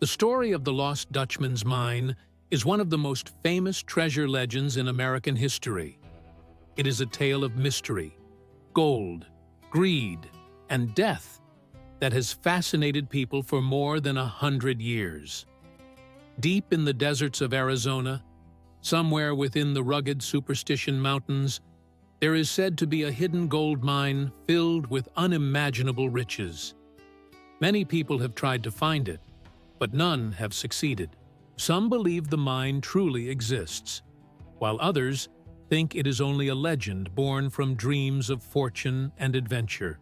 The story of the lost Dutchman's mine is one of the most famous treasure legends in American history. It is a tale of mystery, gold, greed, and death that has fascinated people for more than 100 years. Deep in the deserts of Arizona, somewhere within the rugged Superstition Mountains, there is said to be a hidden gold mine filled with unimaginable riches. Many people have tried to find it, but none have succeeded. Some believe the mine truly exists, while others think it is only a legend born from dreams of fortune and adventure.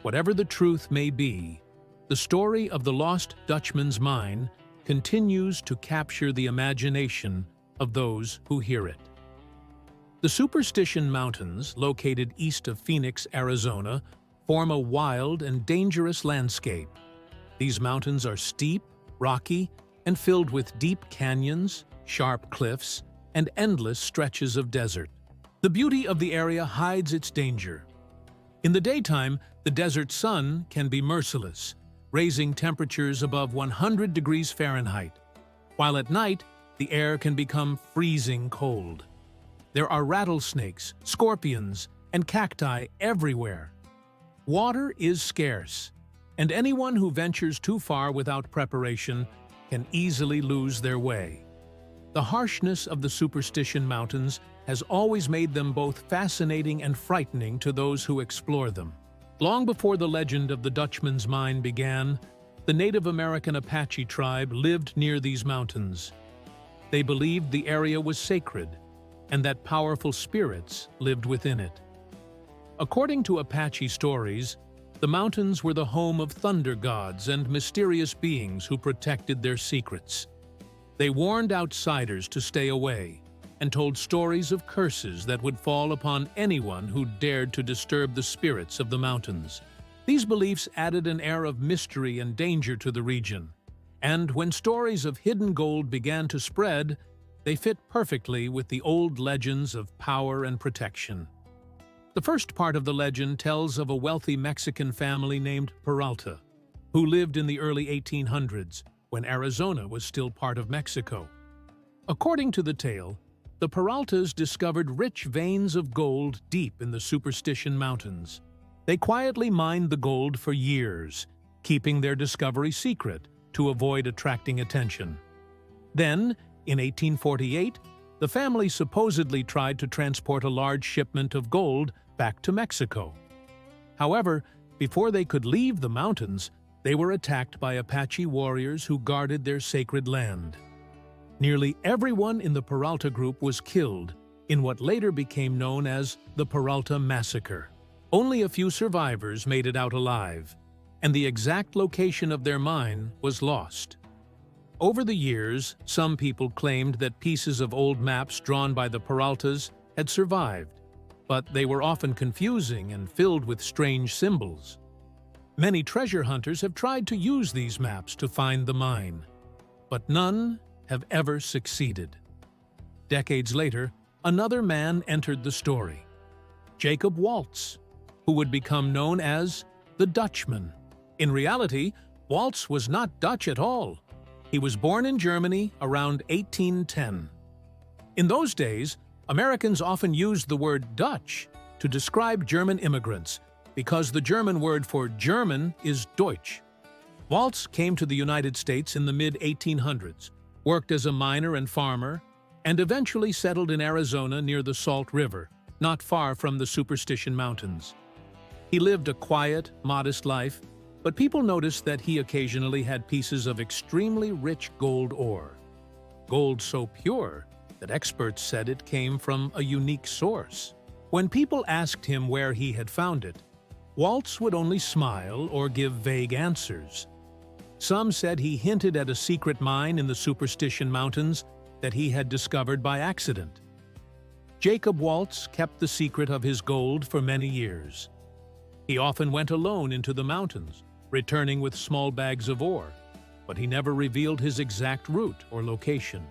Whatever the truth may be, the story of the lost Dutchman's mine continues to capture the imagination of those who hear it. The Superstition Mountains, located east of Phoenix, Arizona, form a wild and dangerous landscape. These mountains are steep, rocky, and filled with deep canyons, sharp cliffs, and endless stretches of desert. The beauty of the area hides its danger. In the daytime, the desert sun can be merciless, raising temperatures above 100 degrees Fahrenheit, while at night, the air can become freezing cold. There are rattlesnakes, scorpions, and cacti everywhere. Water is scarce, and anyone who ventures too far without preparation can easily lose their way. The harshness of the Superstition Mountains has always made them both fascinating and frightening to those who explore them. Long before the legend of the Dutchman's mine began, the Native American Apache tribe lived near these mountains. They believed the area was sacred and that powerful spirits lived within it. According to Apache stories, the mountains were the home of thunder gods and mysterious beings who protected their secrets. They warned outsiders to stay away and told stories of curses that would fall upon anyone who dared to disturb the spirits of the mountains. These beliefs added an air of mystery and danger to the region, and when stories of hidden gold began to spread, they fit perfectly with the old legends of power and protection. The first part of the legend tells of a wealthy Mexican family named Peralta, who lived in the early 1800s, when Arizona was still part of Mexico. According to the tale, the Peraltas discovered rich veins of gold deep in the Superstition Mountains. They quietly mined the gold for years, keeping their discovery secret to avoid attracting attention. Then, in 1848, the family supposedly tried to transport a large shipment of gold back to Mexico. However, before they could leave the mountains, they were attacked by Apache warriors who guarded their sacred land. Nearly everyone in the Peralta group was killed in what later became known as the Peralta Massacre. Only a few survivors made it out alive, and the exact location of their mine was lost. Over the years, some people claimed that pieces of old maps drawn by the Peraltas had survived, but they were often confusing and filled with strange symbols. Many treasure hunters have tried to use these maps to find the mine, but none have ever succeeded. Decades later, another man entered the story, Jacob Waltz, who would become known as the Dutchman. In reality, Waltz was not Dutch at all. He was born in Germany around 1810. In those days, Americans often used the word Dutch to describe German immigrants because the German word for German is Deutsch. Waltz came to the United States in the mid-1800s, worked as a miner and farmer, and eventually settled in Arizona near the Salt River, not far from the Superstition Mountains. He lived a quiet, modest life, but people noticed that he occasionally had pieces of extremely rich gold ore. Gold so pure that experts said it came from a unique source. When people asked him where he had found it, Waltz would only smile or give vague answers. Some said he hinted at a secret mine in the Superstition Mountains that he had discovered by accident. Jacob Waltz kept the secret of his gold for many years. He often went alone into the mountains, returning with small bags of ore, but he never revealed his exact route or location.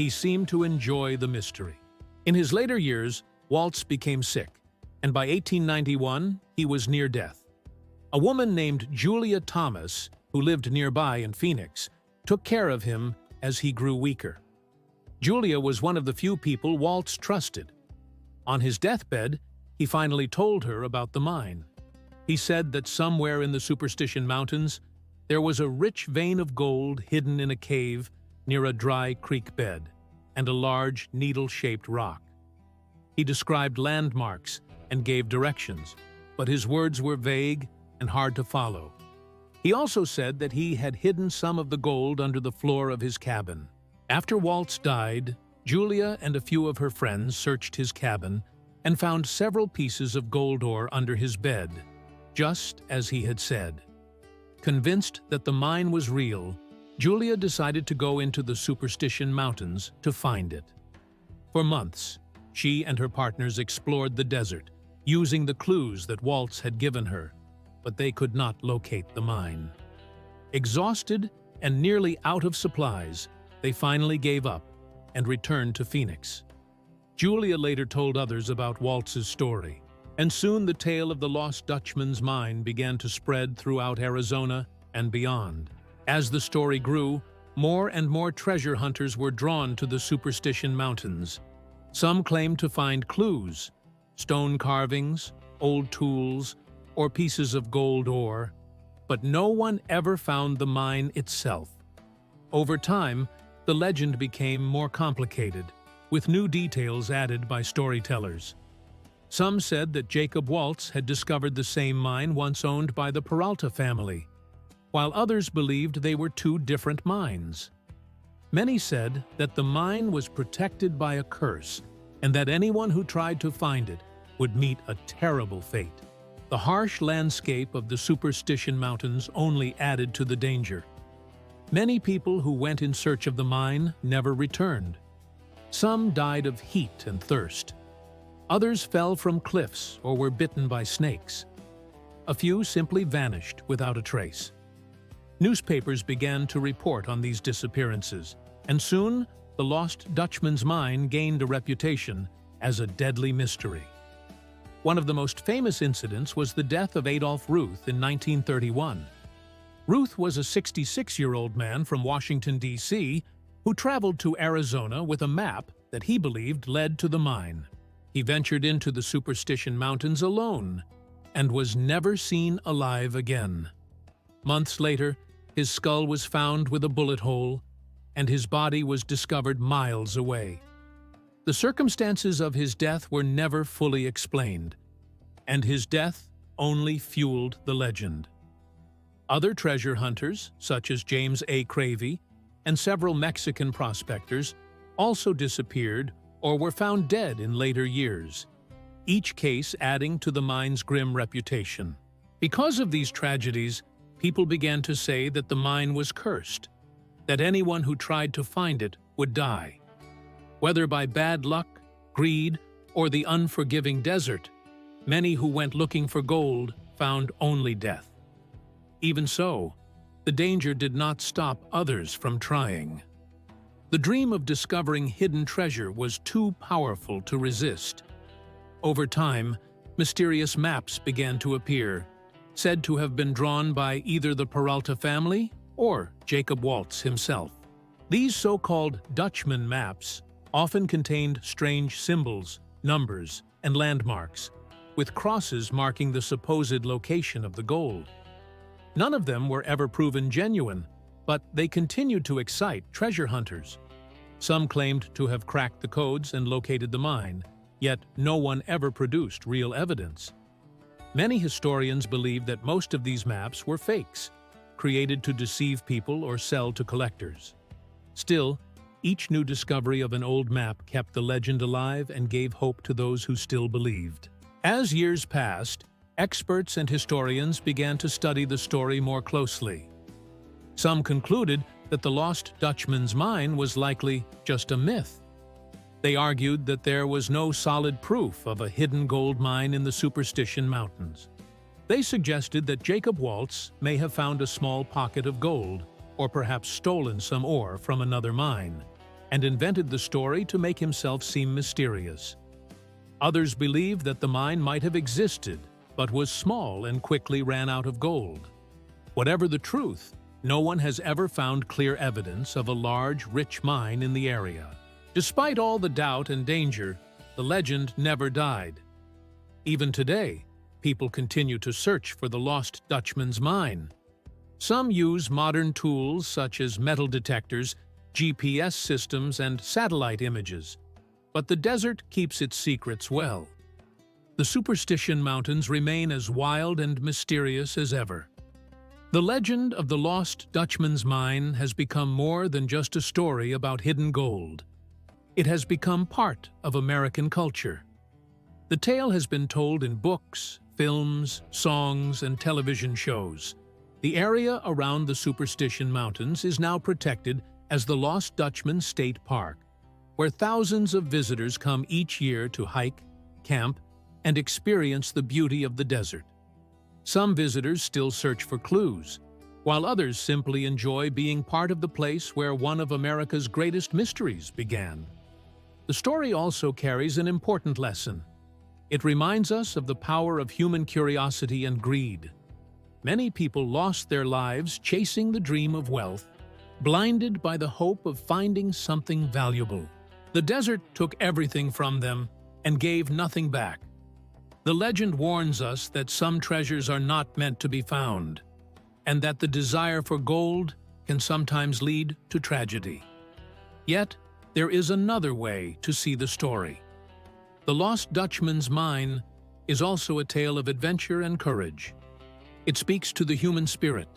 He seemed to enjoy the mystery. In his later years, Waltz became sick, and by 1891, he was near death. A woman named Julia Thomas, who lived nearby in Phoenix, took care of him as he grew weaker. Julia was one of the few people Waltz trusted. On his deathbed, he finally told her about the mine. He said that somewhere in the Superstition Mountains, there was a rich vein of gold hidden in a cave near a dry creek bed and a large needle-shaped rock. He described landmarks and gave directions, but his words were vague and hard to follow. He also said that he had hidden some of the gold under the floor of his cabin. After Waltz died, Julia and a few of her friends searched his cabin and found several pieces of gold ore under his bed, just as he had said. Convinced that the mine was real, Julia decided to go into the Superstition Mountains to find it. For months, she and her partners explored the desert, using the clues that Waltz had given her, but they could not locate the mine. Exhausted and nearly out of supplies, they finally gave up and returned to Phoenix. Julia later told others about Waltz's story, and soon the tale of the lost Dutchman's mine began to spread throughout Arizona and beyond. As the story grew, more and more treasure hunters were drawn to the Superstition Mountains. Some claimed to find clues, stone carvings, old tools, or pieces of gold ore, but no one ever found the mine itself. Over time, the legend became more complicated, with new details added by storytellers. Some said that Jacob Waltz had discovered the same mine once owned by the Peralta family, while others believed they were two different mines. Many said that the mine was protected by a curse and that anyone who tried to find it would meet a terrible fate. The harsh landscape of the Superstition Mountains only added to the danger. Many people who went in search of the mine never returned. Some died of heat and thirst. Others fell from cliffs or were bitten by snakes. A few simply vanished without a trace. Newspapers began to report on these disappearances, and soon the lost Dutchman's mine gained a reputation as a deadly mystery. One of the most famous incidents was the death of Adolph Ruth in 1931. Ruth was a 66-year-old man from Washington, D.C., who traveled to Arizona with a map that he believed led to the mine. He ventured into the Superstition Mountains alone and was never seen alive again. Months later, his skull was found with a bullet hole, and his body was discovered miles away. The circumstances of his death were never fully explained, and his death only fueled the legend. Other treasure hunters, such as James A. Cravey and several Mexican prospectors, also disappeared or were found dead in later years, each case adding to the mine's grim reputation. Because of these tragedies, people began to say that the mine was cursed, that anyone who tried to find it would die. Whether by bad luck, greed, or the unforgiving desert, many who went looking for gold found only death. Even so, the danger did not stop others from trying. The dream of discovering hidden treasure was too powerful to resist. Over time, mysterious maps began to appear, said to have been drawn by either the Peralta family or Jacob Waltz himself. These so-called Dutchman maps often contained strange symbols, numbers, and landmarks, with crosses marking the supposed location of the gold. None of them were ever proven genuine, but they continued to excite treasure hunters. Some claimed to have cracked the codes and located the mine, yet no one ever produced real evidence. Many historians believe that most of these maps were fakes, created to deceive people or sell to collectors. Still, each new discovery of an old map kept the legend alive and gave hope to those who still believed. As years passed, experts and historians began to study the story more closely. Some concluded that the lost Dutchman's mine was likely just a myth. They argued that there was no solid proof of a hidden gold mine in the Superstition Mountains. They suggested that Jacob Waltz may have found a small pocket of gold, or perhaps stolen some ore from another mine, and invented the story to make himself seem mysterious. Others believed that the mine might have existed, but was small and quickly ran out of gold. Whatever the truth, No one has ever found clear evidence of a large, rich mine in the area. Despite all the doubt and danger, the legend never died. Even today, people continue to search for the lost Dutchman's mine. Some use modern tools such as metal detectors, GPS systems, and satellite images, but the desert keeps its secrets well. The Superstition Mountains remain as wild and mysterious as ever. The legend of the lost Dutchman's mine has become more than just a story about hidden gold. It has become part of American culture. The tale has been told in books, films, songs, and television shows. The area around the Superstition Mountains is now protected as the Lost Dutchman State Park, where thousands of visitors come each year to hike, camp, and experience the beauty of the desert. Some visitors still search for clues, while others simply enjoy being part of the place where one of America's greatest mysteries began. The story also carries an important lesson. It reminds us of the power of human curiosity and greed. Many people lost their lives chasing the dream of wealth, blinded by the hope of finding something valuable. The desert took everything from them and gave nothing back. The legend warns us that some treasures are not meant to be found, and that the desire for gold can sometimes lead to tragedy. Yet, there is another way to see the story. The Lost Dutchman's Mine is also a tale of adventure and courage. It speaks to the human spirit,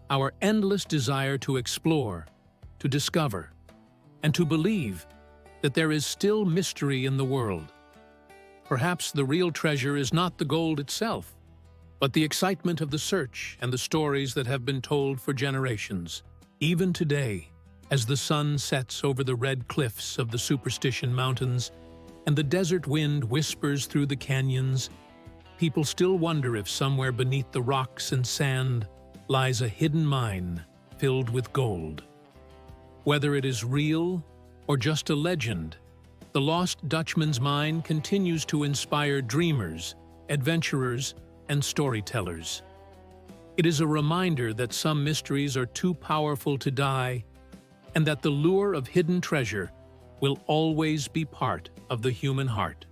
our endless desire to explore, to discover, and to believe that there is still mystery in the world. Perhaps the real treasure is not the gold itself, but the excitement of the search and the stories that have been told for generations. Even today, as the sun sets over the red cliffs of the Superstition Mountains and the desert wind whispers through the canyons, people still wonder if somewhere beneath the rocks and sand lies a hidden mine filled with gold. Whether it is real or just a legend, the Lost Dutchman's Mine continues to inspire dreamers, adventurers, and storytellers. It is a reminder that some mysteries are too powerful to die, and that the lure of hidden treasure will always be part of the human heart.